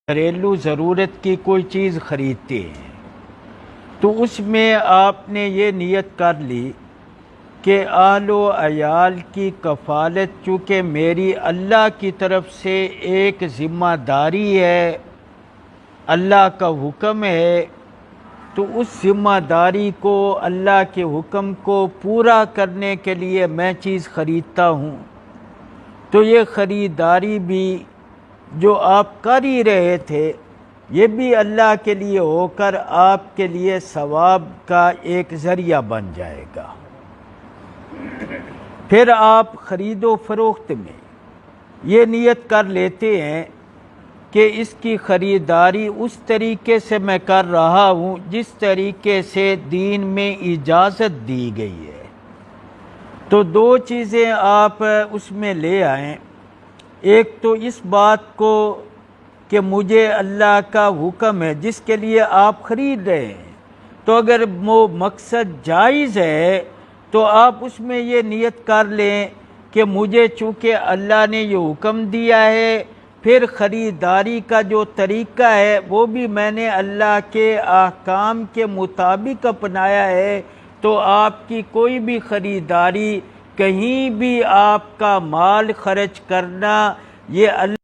گھریلو ضرورت کی کوئی چیز خریدتے ہیں تو اس میں آپ نے یہ نیت کر لی کہ اہل و عیال کی کفالت چونکہ میری اللہ کی طرف سے ایک ذمہ داری ہے، اللہ کا حکم ہے، تو اس ذمہ داری کو، اللہ کے حکم کو پورا کرنے کے لیے میں چیز خریدتا ہوں۔ تو یہ خریداری بھی جو آپ کر ہی رہے تھے، یہ بھی اللہ کے لیے ہو کر آپ کے لیے ثواب کا ایک ذریعہ بن جائے گا۔ پھر آپ خرید و فروخت میں یہ نیت کر لیتے ہیں کہ اس کی خریداری اس طریقے سے میں کر رہا ہوں جس طریقے سے دین میں اجازت دی گئی ہے۔ تو دو چیزیں آپ اس میں لے آئیں، ایک تو اس بات کو کہ مجھے اللہ کا حکم ہے جس کے لیے آپ خرید رہے ہیں، تو اگر وہ مقصد جائز ہے تو آپ اس میں یہ نیت کر لیں کہ مجھے چونکہ اللہ نے یہ حکم دیا ہے، پھر خریداری کا جو طریقہ ہے وہ بھی میں نے اللہ کے احکام کے مطابق اپنایا ہے، تو آپ کی کوئی بھی خریداری، کہیں بھی آپ کا مال خرچ کرنا، یہ اللہ